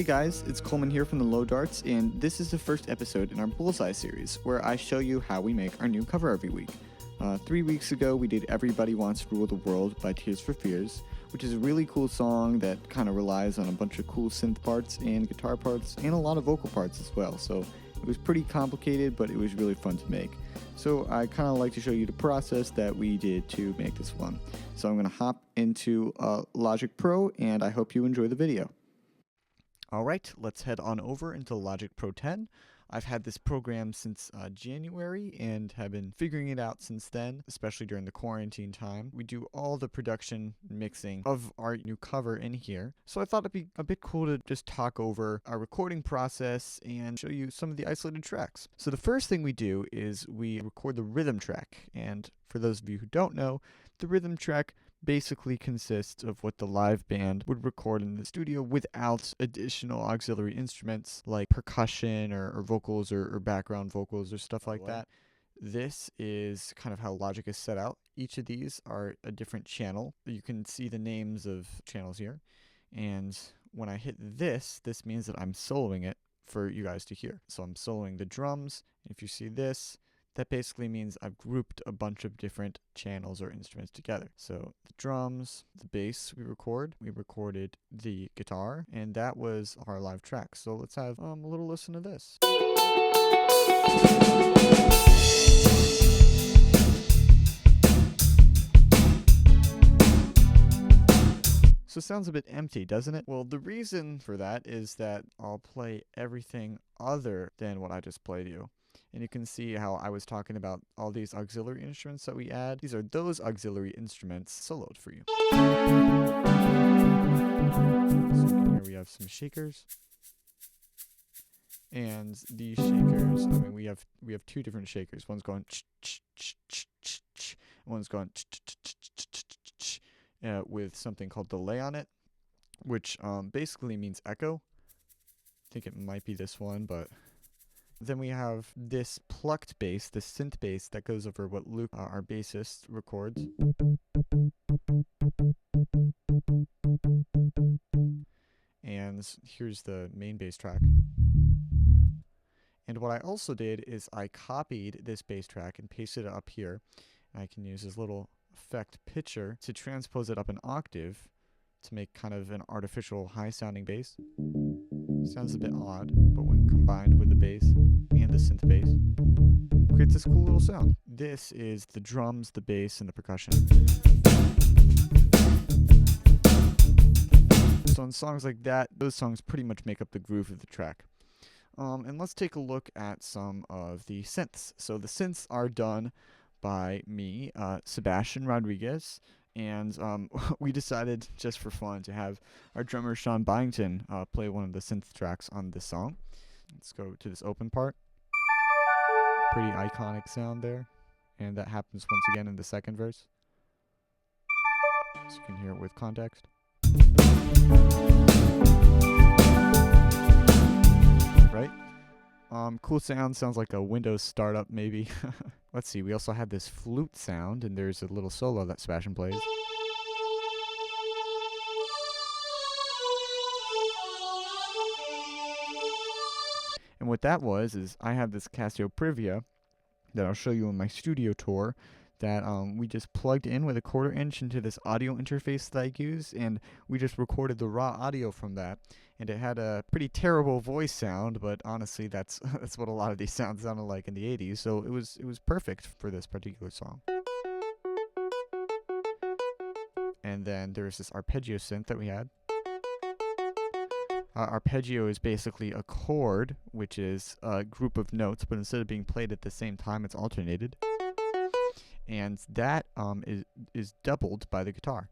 Hey guys, it's Coleman here from the Low Darts, and this is the first episode in our Bullseye series, where I show you how we make our new cover every week. 3 weeks ago, we did Everybody Wants to Rule the World by Tears for Fears, which is a really cool song that kind of relies on a bunch of cool synth parts and guitar parts, and a lot of vocal parts as well, so it was pretty complicated, but it was really fun to make. So I kind of like to show you the process that we did to make this one. So I'm going to hop into Logic Pro, and I hope you enjoy the video. Alright, let's head on over into Logic Pro 10. I've had this program since January and have been figuring it out since then, especially during the quarantine time. We do all the production mixing of our new cover in here. So I thought it'd be a bit cool to just talk over our recording process and show you some of the isolated tracks. So the first thing we do is we record the rhythm track. And for those of you who don't know, the rhythm track basically consists of what the live band would record in the studio without additional auxiliary instruments like percussion or vocals or background vocals or stuff like that. This is kind of how Logic is set out. Each of these are a different channel. You can see the names of channels here. And when I hit this means that I'm soloing it for you guys to hear. So I'm soloing the drums. If you see this, that basically means I've grouped a bunch of different channels or instruments together. So the drums, the bass we recorded the guitar, and that was our live track. So let's have a little listen to this. So it sounds a bit empty, doesn't it? Well, the reason for that is that I'll play everything other than what I just played you. And you can see how I was talking about all these auxiliary instruments that we add. These are those auxiliary instruments soloed for you. So here we have some shakers. And these shakers, I mean, we have two different shakers. One's going ch-ch-ch-ch-ch, and one's going ch-ch-ch-ch-ch, with something called delay on it, which basically means echo. I think it might be this one, but then we have this plucked bass, the synth bass that goes over what Luke, our bassist, records. And here's the main bass track. And what I also did is I copied this bass track and pasted it up here. I can use this little effect pitcher to transpose it up an octave to make kind of an artificial high-sounding bass. Sounds a bit odd, but when combined with the bass and the synth bass, creates this cool little sound. This is the drums, the bass, and the percussion. So in songs like that, those songs pretty much make up the groove of the track. And let's take a look at some of the synths. So the synths are done by me, Sebastian Rodriguez, and we decided, just for fun, to have our drummer Sean Byington play one of the synth tracks on this song. Let's go to this open part. Pretty iconic sound there. And that happens once again in the second verse. So you can hear it with context. Right? Cool sound, sounds like a Windows startup maybe. Let's see, we also have this flute sound, and there's a little solo that Sebastian plays. And what that was is I have this Casio Privia that I'll show you on my studio tour that we just plugged in with a 1/4 inch into this audio interface that I use, and we just recorded the raw audio from that. And it had a pretty terrible voice sound, but honestly, that's what a lot of these sounds sounded like in the 80s. So it was perfect for this particular song. And then there's this arpeggio synth that we had. Arpeggio is basically a chord, which is a group of notes, but instead of being played at the same time, it's alternated. And that is doubled by the guitar.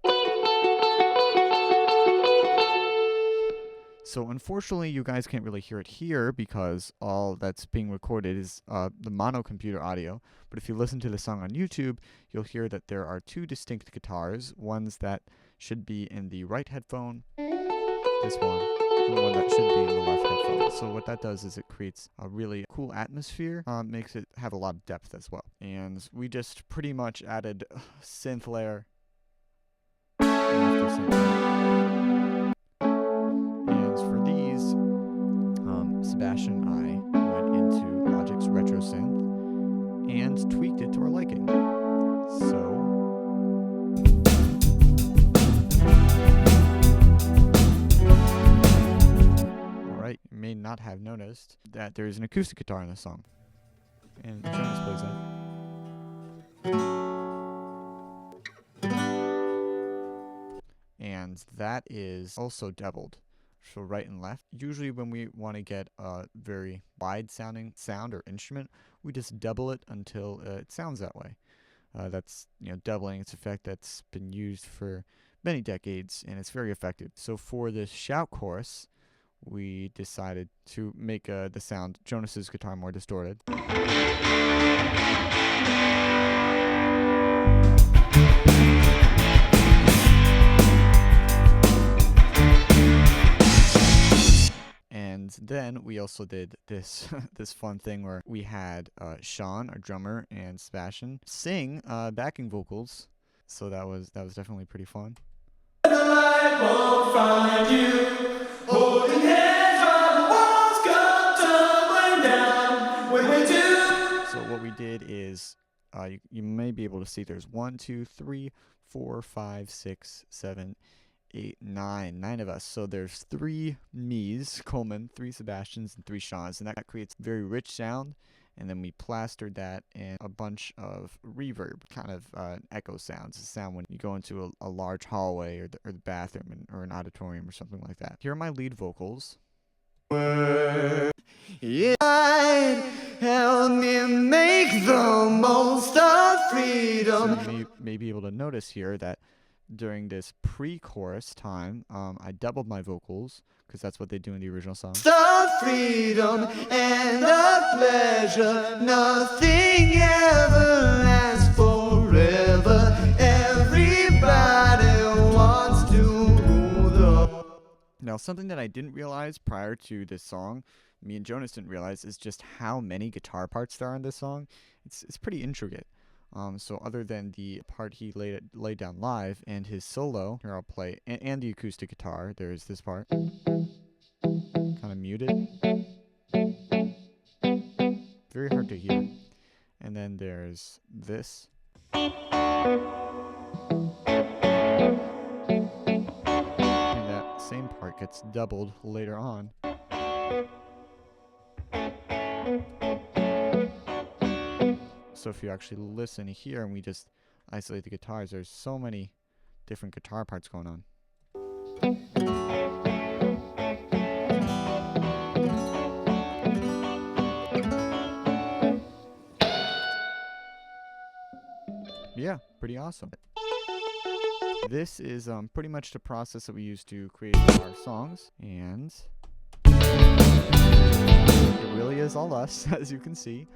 So unfortunately, you guys can't really hear it here because all that's being recorded is the mono computer audio. But if you listen to the song on YouTube, you'll hear that there are two distinct guitars. Ones that should be in the right headphone, this one, and one that should be in the left headphone. So what that does is it creates a really cool atmosphere, makes it have a lot of depth as well. And we just pretty much added synth layer after synth layer. And for these, Sebastian and I went into Logic's Retro Synth and tweaked it to our liking. So alright, you may not have noticed that there is an acoustic guitar in this song. And Jonas plays that. And that is also doubled, so right and left. Usually when we want to get a very wide sounding sound or instrument, we just double it until it sounds that way. That's, doubling its effect that's been used for many decades, and it's very effective. So for this shout chorus, we decided to make the sound Jonas's guitar more distorted. And then we also did this this fun thing where we had Sean, our drummer, and Sebastian sing backing vocals. So that was definitely pretty fun. The light won't find you, holding hands while the walls come tumbling down when we do. So what we did is you may be able to see there's 1, 2, 3, 4, 5, 6, 7, 8, 9 of us. So there's 3 me's, Coleman, 3 Sebastians, and 3 Sean's, and that creates very rich sound. And then we plastered that in a bunch of reverb, kind of echo sounds. The sound when you go into a large hallway or the bathroom or an auditorium or something like that. Here are my lead vocals. Yeah, help me make the most of freedom. So you may be able to notice here that during this pre-chorus time, I doubled my vocals because that's what they do in the original song. The freedom and the pleasure, nothing ever lasts forever. Everybody wants to rule the. Now, something that I didn't realize prior to this song, me and Jonas didn't realize, is just how many guitar parts there are in this song. It's pretty intricate. So other than the part he laid down live and his solo, here I'll play, and the acoustic guitar, there's this part, kind of muted, very hard to hear, and then there's this, and that same part gets doubled later on. So if you actually listen here and we just isolate the guitars, there's so many different guitar parts going on. Yeah, pretty awesome. This is pretty much the process that we use to create our songs, and it really is all us, as you can see.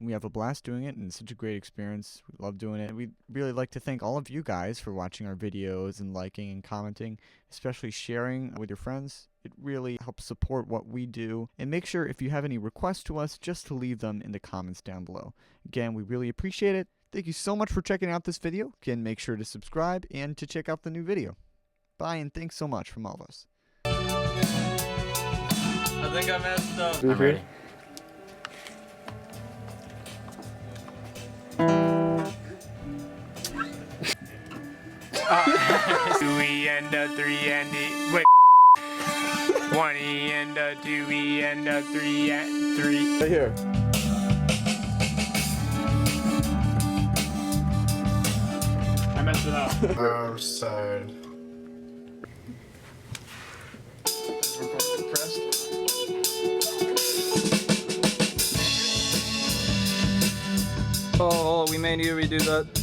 We have a blast doing it, and it's such a great experience. We love doing it. We'd really like to thank all of you guys for watching our videos and liking and commenting, especially sharing with your friends. It really helps support what we do. And make sure if you have any requests to us, just to leave them in the comments down below. Again, we really appreciate it. Thank you so much for checking out this video. Again, make sure to subscribe and to check out the new video. Bye, and thanks so much from all of us. I think I messed up. I'm ready. Two E and a 3 and E. Wait. 1 E and a 2 E and a 3 and 3. Right here. I messed it up. I'm sorry. Oh, we may need to redo that.